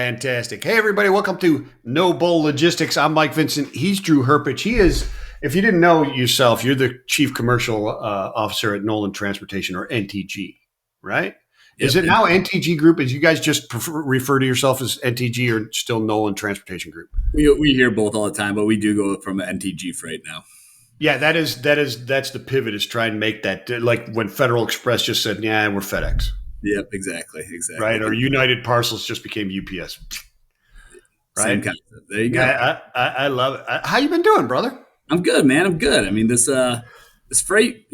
Fantastic. Hey, everybody. Welcome to No Bull Logistics. I'm Mike Vincent. He's Drew Herpich. He is, if you didn't know yourself, you're the Chief Commercial Officer at Nolan Transportation, or NTG, right? Yep. Is it now NTG Group? Is you guys just refer to yourself as NTG or still Nolan Transportation Group? We hear both all the time, but we do go from NTG Freight now. Yeah, that's the pivot, is try and make that, like when Federal Express just said, yeah, we're FedEx. Yep, exactly. Right, or United Parcels just became UPS. Right? Same concept. There you go. Yeah, I love it. How you been doing, brother? I'm good, man. I'm good. I mean, this freight,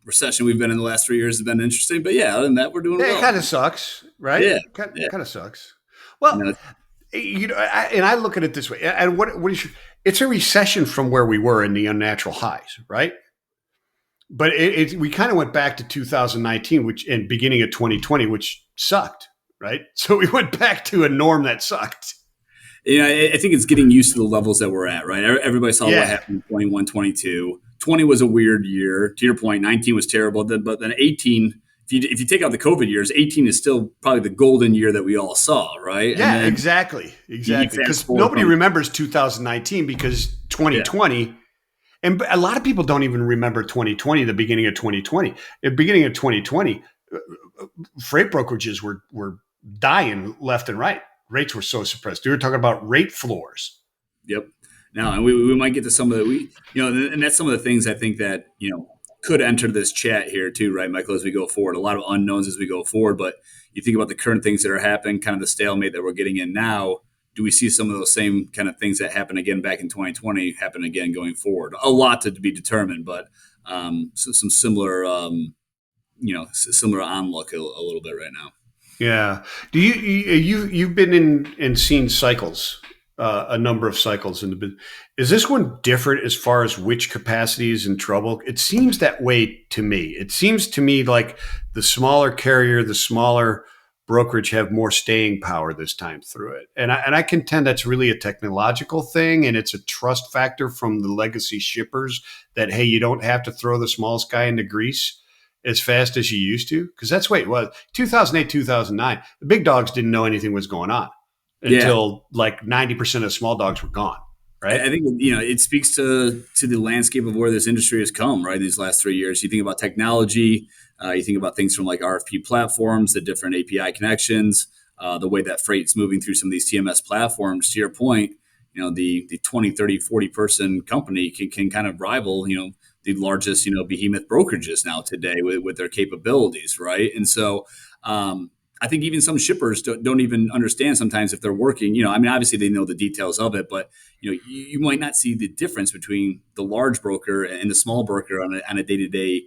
recession we've been in the last 3 years has been interesting. But yeah, other than that, we're doing well. It kind of sucks, right? Yeah, kind of sucks. Well, and I look at it this way. And what is it's a recession from where we were in the unnatural highs, right? But we kind of went back to 2019, and beginning of 2020, which sucked, right? So we went back to a norm that sucked. I think it's getting used to the levels that we're at, right? Everybody saw what happened in 21, 22. 20 was a weird year. To your point, 19 was terrible. But then 18, if you take out the COVID years, 18 is still probably the golden year that we all saw, right? Yeah, exactly. Because nobody remembers 2019 because 2020 – and a lot of people don't even remember 2020, the beginning of 2020. At the beginning of 2020, freight brokerages were dying left and right. Rates were so suppressed. We were talking about rate floors. Yep. Now, and we might get to some of the, and that's some of the things I think that, could enter this chat here too, right, Michael, as we go forward. A lot of unknowns as we go forward, but you think about the current things that are happening, kind of the stalemate that we're getting in now. Do we see some of those same kind of things that happened again back in 2020 happen again going forward? A lot to be determined, but some similar, similar onlook a little bit right now. Yeah. Do you've been in and seen cycles, a number of cycles in the business. Is this one different as far as which capacity is in trouble? It seems that way to me. It seems to me like the smaller carrier, the smaller brokerage have more staying power this time through it. And I contend that's really a technological thing, and it's a trust factor from the legacy shippers that, hey, you don't have to throw the smallest guy into grease as fast as you used to, because that's the way it was. 2008, 2009, the big dogs didn't know anything was going on until like 90% of the small dogs were gone. Right. I think, it speaks to the landscape of where this industry has come, right, these last 3 years. You think about technology, you think about things from like RFP platforms, the different API connections, the way that freight's moving through some of these TMS platforms. To your point, the 20, 30, 40 person company can kind of rival, the largest, behemoth brokerages now today with their capabilities, right? And so I think even some shippers don't even understand sometimes if they're working, obviously they know the details of it, but, you might not see the difference between the large broker and the small broker on a day-to-day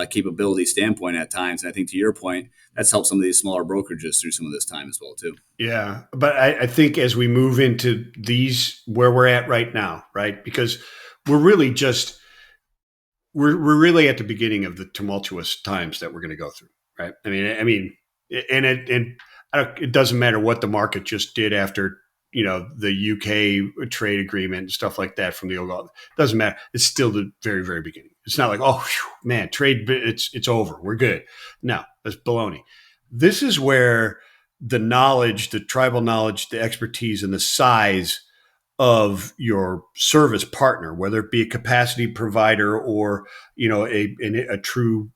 capability standpoint at times. And I think to your point, that's helped some of these smaller brokerages through some of this time as well, too. Yeah. But I think as we move into these, where we're at right now, right, because we're really we're really at the beginning of the tumultuous times that we're going to go through, right? It doesn't matter what the market just did after, the UK trade agreement and stuff like that from the old. It doesn't matter. It's still the very, very beginning. It's not like, man, trade, it's over. We're good. No, that's baloney. This is where the knowledge, the tribal knowledge, the expertise, and the size of your service partner, whether it be a capacity provider or, a true,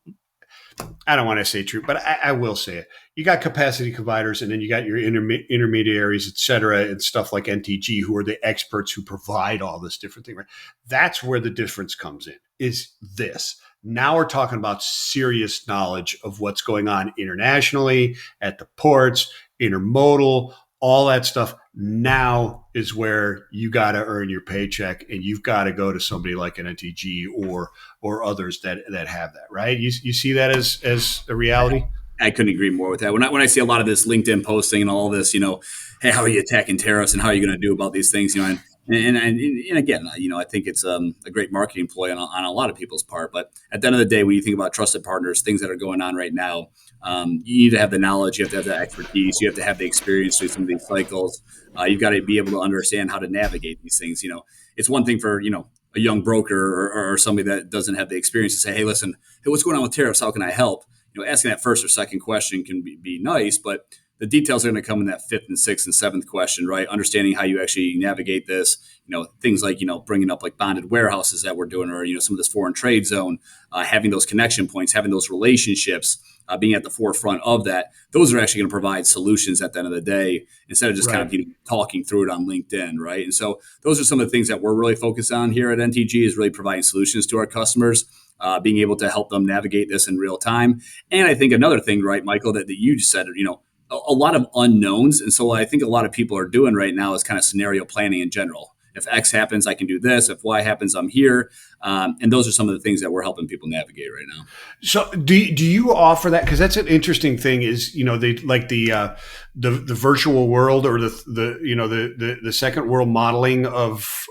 I don't want to say true, but I will say it. You got capacity providers, and then you got your intermediaries, et cetera, and stuff like NTG, who are the experts who provide all this different thing. Right? That's where the difference comes in, is this. Now we're talking about serious knowledge of what's going on internationally, at the ports, intermodal, all that stuff. Now is where you got to earn your paycheck, and you've got to go to somebody like an NTG or others that have that, right? You see that as a reality? I couldn't agree more with that. When I see a lot of this LinkedIn posting and all this, hey, how are you attacking tariffs and how are you going to do about these things? And again, I think it's a great marketing ploy on a lot of people's part. But at the end of the day, when you think about trusted partners, things that are going on right now, you need to have the knowledge, you have to have the expertise, you have to have the experience through some of these cycles. You've got to be able to understand how to navigate these things. It's one thing for, a young broker or somebody that doesn't have the experience to say, hey, listen, what's going on with tariffs? How can I help? Asking that first or second question can be nice, but The details are going to come in that fifth and sixth and seventh question, right? Understanding how you actually navigate this, things like, bringing up like bonded warehouses that we're doing, or, some of this foreign trade zone, having those connection points, having those relationships, being at the forefront of that. Those are actually going to provide solutions at the end of the day instead of just kind Right. of talking through it on LinkedIn, right? And so those are some of the things that we're really focused on here at NTG, is really providing solutions to our customers, being able to help them navigate this in real time. And I think another thing, right, Michael, that you just said, a lot of unknowns. And so what I think a lot of people are doing right now is kind of scenario planning in general. If X happens, I can do this. If Y happens, I'm here. And those are some of the things that we're helping people navigate right now. So do you offer that? Because that's an interesting thing. Is they like the virtual world, or the second world modeling of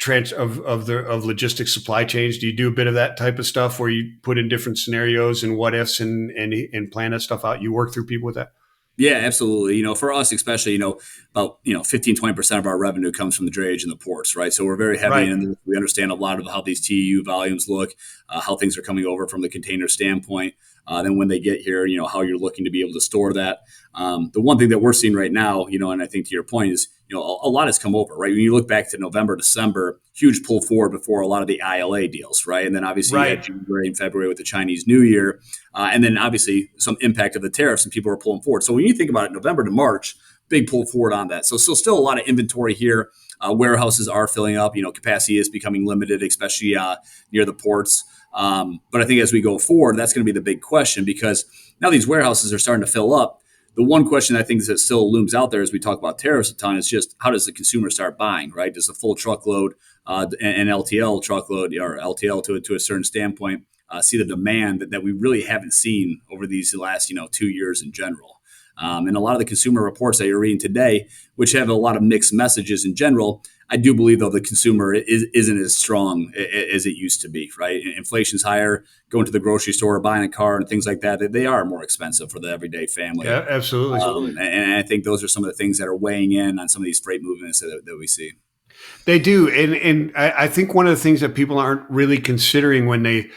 logistics supply chains. Do you do a bit of that type of stuff where you put in different scenarios and what ifs and plan that stuff out? You work through people with that? Yeah, absolutely. For us, especially, about, 15, 20% of our revenue comes from the drayage and the ports, right? So we're very heavy Right. in, we understand a lot of how these TEU volumes look, how things are coming over from the container standpoint. Then when they get here, how you're looking to be able to store that. The one thing that we're seeing right now, and I think to your point is, a lot has come over, right? When you look back to November, December, huge pull forward before a lot of the ILA deals, right? And then obviously you had January and February with the Chinese New Year. And then obviously some impact of the tariffs, and people are pulling forward. So when you think about it, November to March, big pull forward on that. So still a lot of inventory here. Warehouses are filling up. Capacity is becoming limited, especially near the ports. But I think as we go forward, that's going to be the big question, because now these warehouses are starting to fill up. The one question I think that still looms out there as we talk about tariffs a ton is just, how does the consumer start buying, right? Does the full truckload and LTL truckload, or LTL to a certain standpoint, see the demand that we really haven't seen over these last 2 years in general? And a lot of the consumer reports that you're reading today, which have a lot of mixed messages in general, I do believe, though, the consumer isn't as strong as it used to be, right? Inflation's higher. Going to the grocery store, buying a car and things like that, they are more expensive for the everyday family. Yeah, absolutely. And I think those are some of the things that are weighing in on some of these freight movements that we see. They do. And I think one of the things that people aren't really considering when they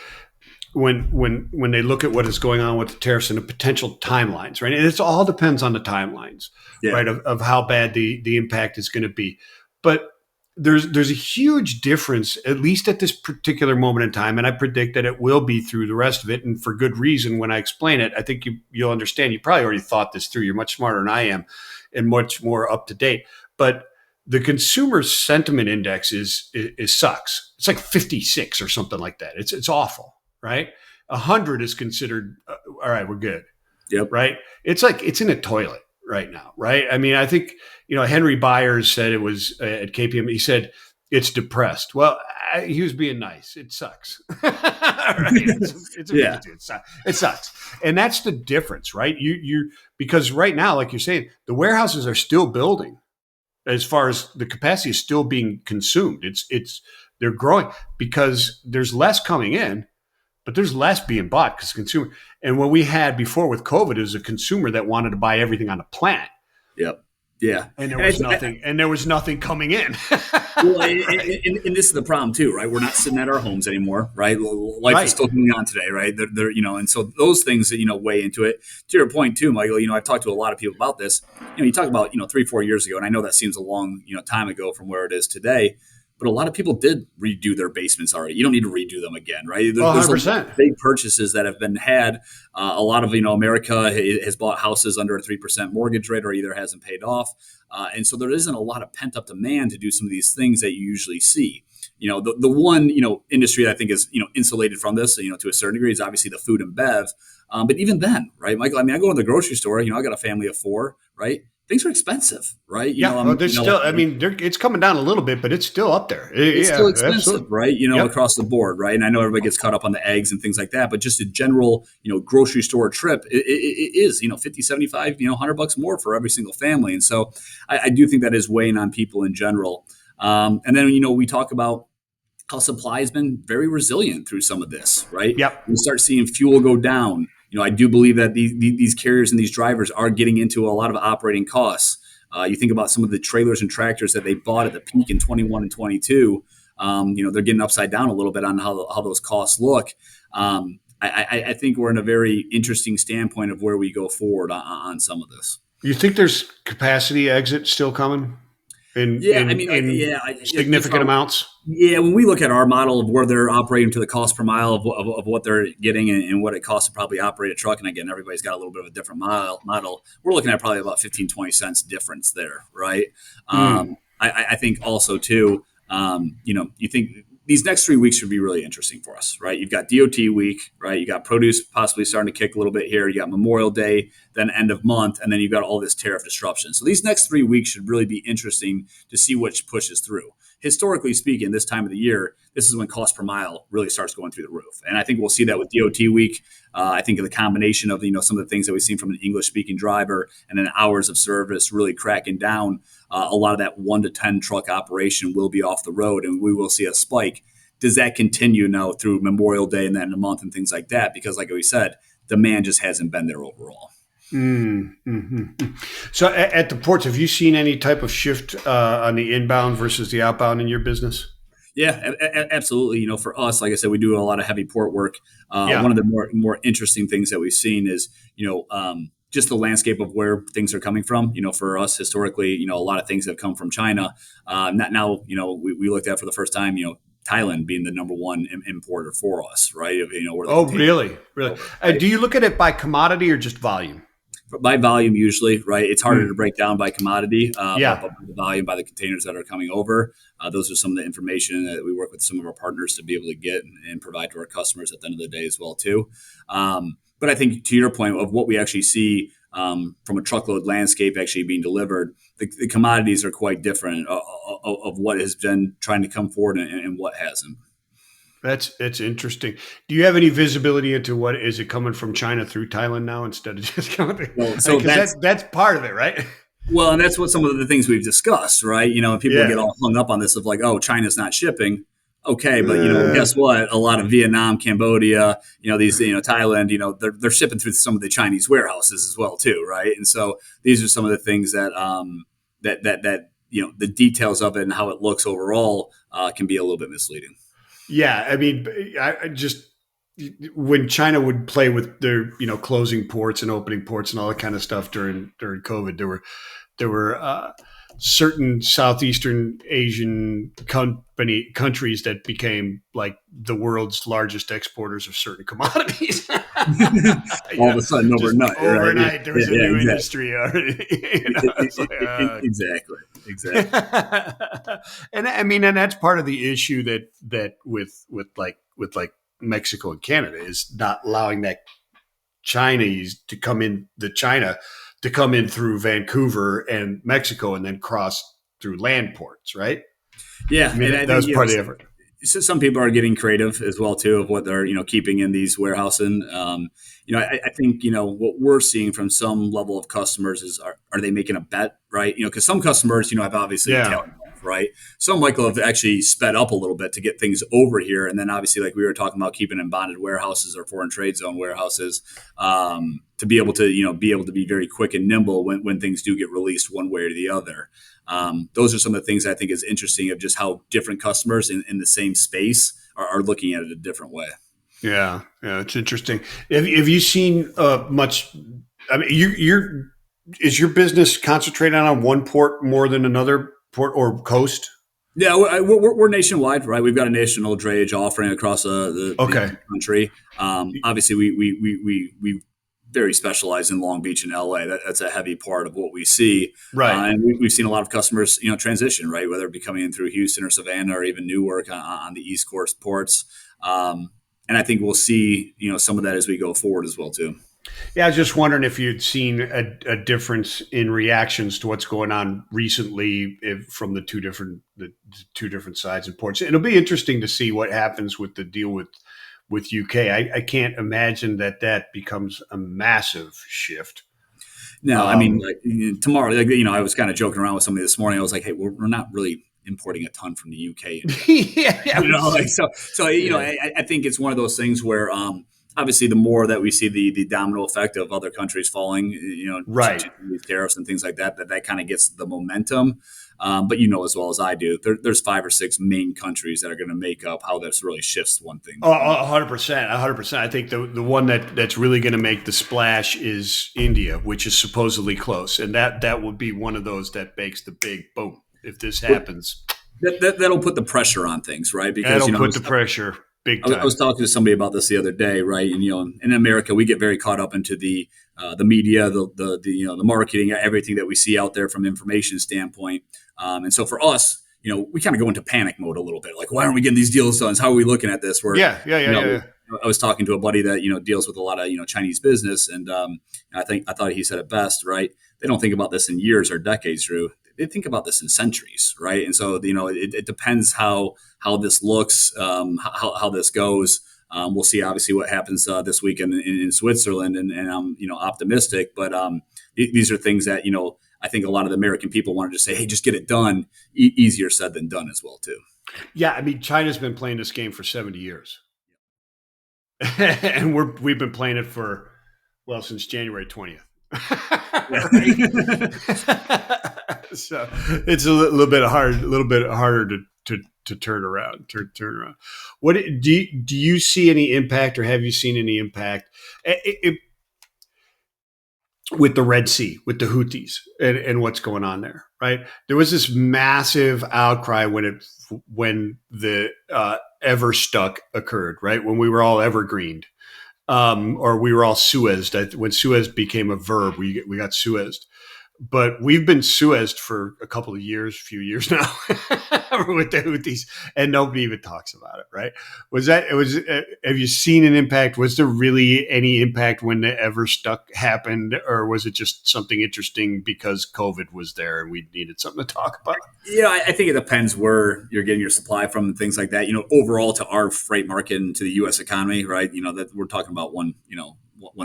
look at what is going on with the tariffs and the potential timelines, right? And it all depends on the timelines, right, of how bad the impact is going to be. But there's a huge difference, at least at this particular moment in time, and I predict that it will be through the rest of it, and for good reason. When I explain it, I think you'll understand. You probably already thought this through. You're much smarter than I am, and much more up to date. But the consumer sentiment index is sucks. It's like 56 or something like that. It's awful, right? 100 is considered all right. We're good. Yep. Right. It's like it's in a toilet right now, right? I mean, I think Henry Byers said it was at KPM. He said it's depressed. Well, he was being nice. It sucks. Right? It's Yeah. It sucks, and that's the difference, right? You because right now, like you're saying, the warehouses are still building. As far as the capacity is still being consumed, they're growing because there's less coming in, but there's less being bought because consumer. And what we had before with COVID is a consumer that wanted to buy everything on the planet. Yep. Yeah. And there was nothing coming in. Well, and this is the problem too, right? We're not sitting at our homes anymore, right? Life is still going on today, right? And so those things that, weigh into it. To your point too, Michael, I've talked to a lot of people about this. You talk about, 3-4 years ago, and I know that seems a long, time ago from where it is today, but a lot of people did redo their basements already. You don't need to redo them again, right? There's 100%. big purchases that have been had. A lot of, America has bought houses under a 3% mortgage rate, or either hasn't paid off. And so there isn't a lot of pent up demand to do some of these things that you usually see. The one, industry that I think is, insulated from this, to a certain degree is obviously the food and bev. But even then, right, Michael, I go to the grocery store, I got a family of 4, right? Things are expensive, right? It's coming down a little bit, but it's still up there. It's still expensive, absolutely. Right? Yep. Across the board, right? And I know everybody gets caught up on the eggs and things like that, but just a general, grocery store trip, it is, 50, 75, $100 more for every single family. And so I do think that is weighing on people in general. And then, we talk about how supply has been very resilient through some of this, right? Yep. We start seeing fuel go down. I do believe that these carriers and these drivers are getting into a lot of operating costs. You think about some of the trailers and tractors that they bought at the peak in 21 and 22. They're getting upside down a little bit on how those costs look. I think we're in a very interesting standpoint of where we go forward on some of this. You think there's capacity exit still coming in Yeah, I in mean, in it's significant hard. amounts? Yeah, when we look at our model of where they're operating to the cost per mile of what they're getting and what it costs to probably operate a truck, and again, everybody's got a little bit of a different model. We're looking at probably about 15, 20 cents difference there, right? Mm. I think also too, you think these next 3 weeks should be really interesting for us, right? You've got DOT week, right? You got produce possibly starting to kick a little bit here. You got Memorial Day, then end of month, and then you've got all this tariff disruption. So these next 3 weeks should really be interesting to see which pushes through. Historically speaking, this time of the year, this is when cost per mile really starts going through the roof, and I think we'll see that with DOT week. I think of the combination of some of the things that we've seen from an English speaking driver and then hours of service really cracking down. A lot of that 1 to 10 truck operation will be off the road, and we will see a spike. Does that continue now through Memorial Day and then in a month and things like that? Because, like we said, demand just hasn't been there overall. So at the ports, have you seen any type of shift on the inbound versus the outbound in your business? Yeah, absolutely. For us, like I said, we do a lot of heavy port work. Yeah. One of the more interesting things that we've seen is, just the landscape of where things are coming from. For us historically, a lot of things have come from China. Now, we looked at for the first time, Thailand being the number one importer for us, right? Where the Oh, container really? Really? over, right? Do you look at it by commodity or just volume? By volume usually, right? It's harder to Hmm. break down by commodity, but Yeah. by the volume, by the containers that are coming over. Those are some of the information that we work with some of our partners to be able to get and provide to our customers at the end of the day as well too. But I think to your point of what we actually see from a truckload landscape actually being delivered, the commodities are quite different of what has been trying to come forward and what hasn't. That's interesting. Do you have any visibility into what is it coming from China through Thailand now instead of just coming? Well, so Because that's part of it, right? well, and that's what some of the things we've discussed, right? And people get Yeah. all hung up on this of like, oh, China's not shipping. Okay, but Uh, guess what? A lot of Vietnam, Cambodia, Thailand, they're shipping through some of the Chinese warehouses as well too, right? And so these are some of the things that the details of it and how it looks overall can be a little bit misleading. yeah. I mean, I just when China would play with their closing ports and opening ports and all that kind of stuff during COVID, there were certain Southeastern Asian countries that became like the world's largest exporters of certain commodities. All of a sudden, Just overnight, right? Yeah, overnight, there was yeah, a yeah, new exactly. industry already. It's like, Exactly. Exactly. and I mean, and that's part of the issue that with Mexico and Canada is not allowing that Chinese to come in China to come in through Vancouver and Mexico and then cross through land ports, right? Yeah, I mean, and I that think was part of the effort. so some people are getting creative as well too of what they're keeping in these warehousing. I think what we're seeing from some level of customers is are they making a bet, right? Because some customers have obviously Yeah. tailed off, right? Some Michael have actually sped up a little bit to get things over here, and then obviously like we were talking about keeping in bonded warehouses or foreign trade zone warehouses to be able to be very quick and nimble when things do get released one way or the other. Those are some of the things I think is interesting of just how different customers in the same space are looking at it a different way. Yeah. Yeah. It's interesting. Have you seen much? I mean, is your business concentrated on one port more than another port or coast? Yeah, we're nationwide, right? We've got a national drayage offering across Okay. the country. Obviously, we very specialize in Long Beach and LA. That's a heavy part of what we see, Right. and we've seen a lot of customers, transition, right? Whether it be coming in through Houston or Savannah or even Newark on the East Coast ports. And I think we'll see, some of that as we go forward as well too. Yeah, I was just wondering if you'd seen a difference in reactions to what's going on recently from the two different sides and ports. It'll be interesting to see what happens with the deal with UK. I can't imagine that becomes a massive shift. No, I mean, Um, like, tomorrow, like, I was kind of joking around with somebody this morning. I was like, hey, we're not really importing a ton from the UK into yeah, yeah, like so yeah. I think it's one of those things where obviously, the more that we see the domino effect of other countries falling, Right. to these tariffs and things like that, that kind of gets the momentum. But as well as I do, there's 5 or 6 main countries that are going to make up how this really shifts one thing Oh, from another. 100%, 100%. I think the one that's really going to make the splash is India, which is supposedly close, and that would be one of those that makes the big boom if this happens. That'll put the pressure on things, right? Because That'll put the pressure big I was time. talking to somebody about this the other day, right? And in America, we get very caught up into the media, the the marketing, everything that we see out there from information standpoint. And so for us, we kind of go into panic mode a little bit. Like, why aren't we getting these deals done? How are we looking at this? Where Yeah, yeah, yeah, you yeah, know, yeah. I was talking to a buddy that deals with a lot of Chinese business, and I thought he said it best, right? They don't think about this in years or decades, Drew. They think about this in centuries, right? And so it depends how this looks, how this goes. We'll see, obviously, what happens this weekend in Switzerland, and I'm optimistic. But these are things that I think a lot of the American people want to just say, hey, just get it done. Easier said than done as well, too. Yeah, I mean, China's been playing this game for 70 years, and we've been playing it for since January 20th. Yeah. Right. So it's a little bit harder to turn around. Turn around. What do you see any impact, or have you seen any impact? With the Red Sea, with the Houthis, and what's going on there, right? There was this massive outcry when the Everstuck occurred, right? When we were all evergreened, or we were all Suezed. When Suez became a verb, we got Suezed. But we've been Suezed for a couple of years, few years now, with the Houthis, and nobody even talks about it, right? Have you seen an impact? Was there really any impact when the Everstuck happened, or was it just something interesting because COVID was there and we needed something to talk about? I think it depends where you're getting your supply from and things like that. Overall to our freight market and to the U.S. economy, right? That we're talking about one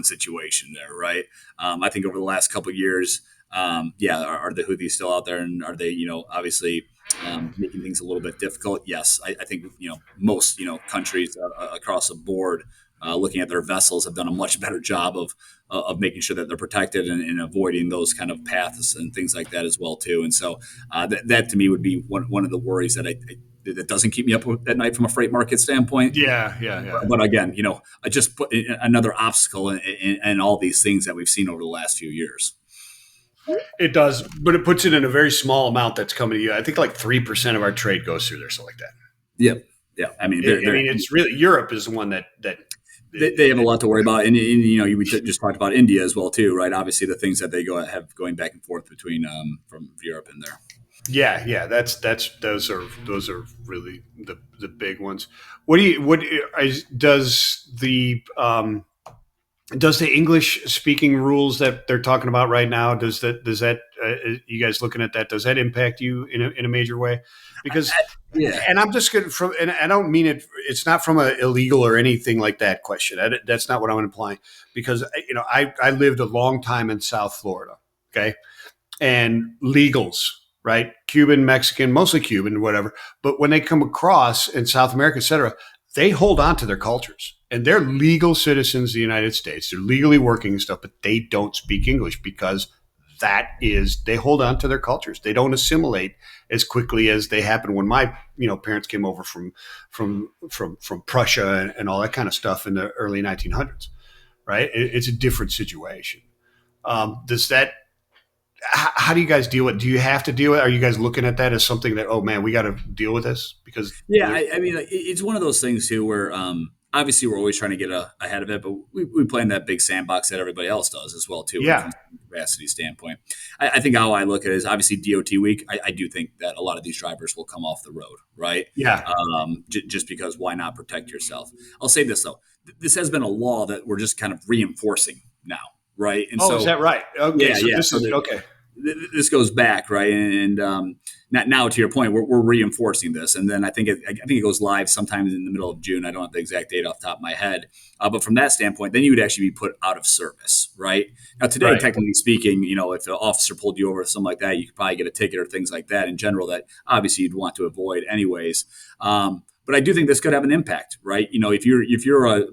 situation there, right? I think over the last couple of years, are the Houthis still out there, and are they, obviously making things a little bit difficult? Yes, I think most countries across the board. Looking at their vessels, have done a much better job of making sure that they're protected and avoiding those kind of paths and things like that as well too. And so that to me would be one of the worries that doesn't keep me up at night from a freight market standpoint. Yeah, yeah, yeah. But again, I just put another obstacle in all these things that we've seen over the last few years. It does, but it puts it in a very small amount that's coming to you. I think like 3% of our trade goes through there, something like that. Yep. Yeah. I mean, I mean, it's really Europe is the one that they have a lot to worry about, and we just talked about India as well too, right? Obviously, the things that they have going back and forth between from Europe and there. Yeah, yeah, that's those are really the big ones. Does the English speaking rules that they're talking about right now, does that you guys looking at that, does that impact you in a major way? Because Yeah. and I'm just good from, and I don't mean it's not from a illegal or anything like that question. That's not what I'm implying, because I lived a long time in South Florida, okay, and legals, right? Cuban, Mexican, mostly Cuban, whatever. But when they come across in South America, et cetera, they hold on to their cultures, and they're legal citizens of the United States. They're legally working and stuff, but they don't speak English because they hold on to their cultures. They don't assimilate as quickly as they happened when my parents came over from Prussia and all that kind of stuff in the early 1900s. Right? It's a different situation. Does that How do you guys deal with it? Do you have to deal with it? Are you guys looking at that as something that, oh man, we got to deal with this? Because Yeah, I mean, it's one of those things too, where obviously we're always trying to get ahead of it, but we play in that big sandbox that everybody else does as well too when it yeah, comes to the capacity standpoint. I think how I look at it is obviously DOT week. I do think that a lot of these drivers will come off the road, right? yeah. Just because why not protect yourself? I'll say this though, this has been a law that we're just kind of reinforcing now, right? And Oh, is so that right? Okay, so yeah. this So is okay. this goes back, right? And now to your point, we're reinforcing this, and then I think it goes live sometime in the middle of June. I don't have the exact date off the top of my head, but from that standpoint, then you would actually be put out of service, right? Now today, Right. technically speaking, if the officer pulled you over or something like that, you could probably get a ticket or things like that. In general, that obviously you'd want to avoid anyways. But I do think this could have an impact, right? If you're a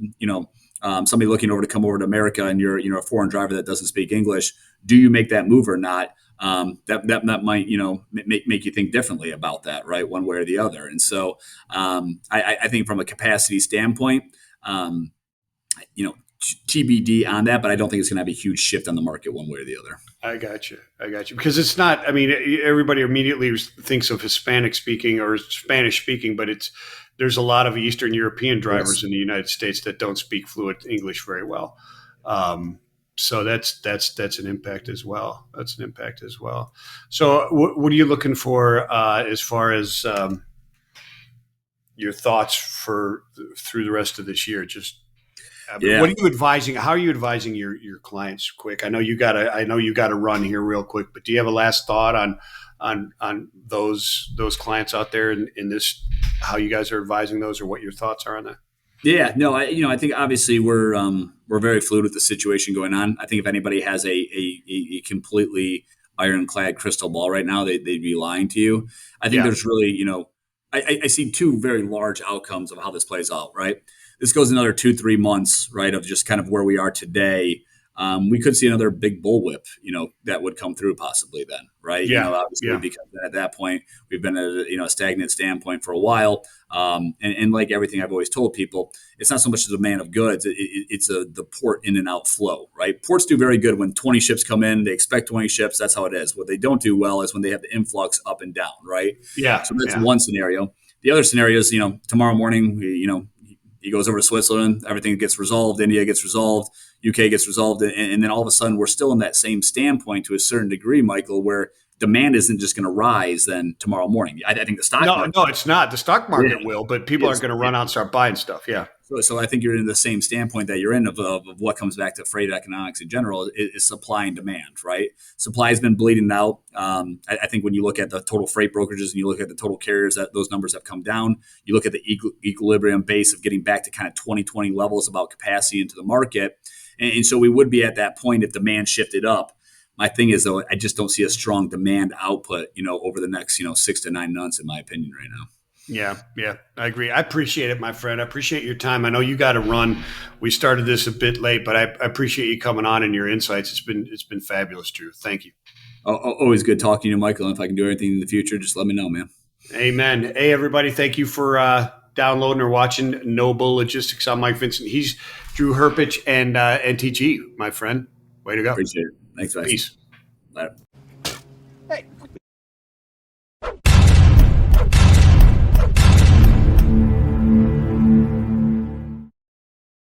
somebody looking over to come over to America, and you're a foreign driver that doesn't speak English. Do you make that move or not? That might make you think differently about that, right? One way or the other. And so I think from a capacity standpoint, um, you know, TBD on that, but I don't think it's going to have a huge shift on the market one way or the other. I got you. I got you. Because it's not, I mean, everybody immediately thinks of Hispanic speaking or Spanish speaking, but there's a lot of Eastern European drivers Yes. in the United States that don't speak fluent English very well. So that's an impact as well. That's an impact as well. So what are you looking for as far as your thoughts for through the rest of this year? Just what Yeah. are you advising? How are you advising your clients? Quick, I know you got to run here real quick, but do you have a last thought on those clients out there in this? How you guys are advising those, or what your thoughts are on that? Yeah, no, I think obviously we're very fluid with the situation going on. I think if anybody has a completely ironclad crystal ball right now, they'd be lying to you. I think Yeah, there's really, I see two very large outcomes of how this plays out. Right, this goes another 2-3 months, right, of just kind of where we are today. We could see another big bullwhip, that would come through possibly then, right? yeah, Obviously yeah, because at that point we've been at a stagnant standpoint for a while, and like everything I've always told people, it's not so much the demand of goods; it's the port in and out flow, right? Ports do very good when 20 ships come in; they expect 20 ships. That's how it is. What they don't do well is when they have the influx up and down, right? yeah, So that's yeah, one scenario. The other scenario is, tomorrow morning, he goes over to Switzerland, everything gets resolved, India gets resolved, UK gets resolved, and then all of a sudden we're still in that same standpoint to a certain degree, Michael, where demand isn't just going to rise then tomorrow morning. I think the stock No, market, no, it's not. The stock yeah, market will, but people aren't is. going to run out and start buying stuff. Yeah, So I think you're in the same standpoint that you're in of what comes back to freight economics in general is supply and demand, right? Supply has been bleeding out. I think when you look at the total freight brokerages and you look at the total carriers, that those numbers have come down. You look at the equilibrium base of getting back to kind of 2020 levels about capacity into the market. And so we would be at that point if demand shifted up. My thing is, though, I just don't see a strong demand output, over the next, 6 to 9 months, in my opinion, right now. yeah, yeah. I agree. I appreciate it, my friend. I appreciate your time. I know you got to run. We started this a bit late, but I appreciate you coming on and your insights. It's been fabulous, Drew. Thank you. Always good talking to you, Michael. And if I can do anything in the future, just let me know, man. Amen. Hey, everybody. Thank you for downloading or watching Noble Logistics. I'm Mike Vincent. He's Drew Herpich and NTG, my friend. Way to go. Appreciate it. Thanks, guys. Peace. Later. Hey.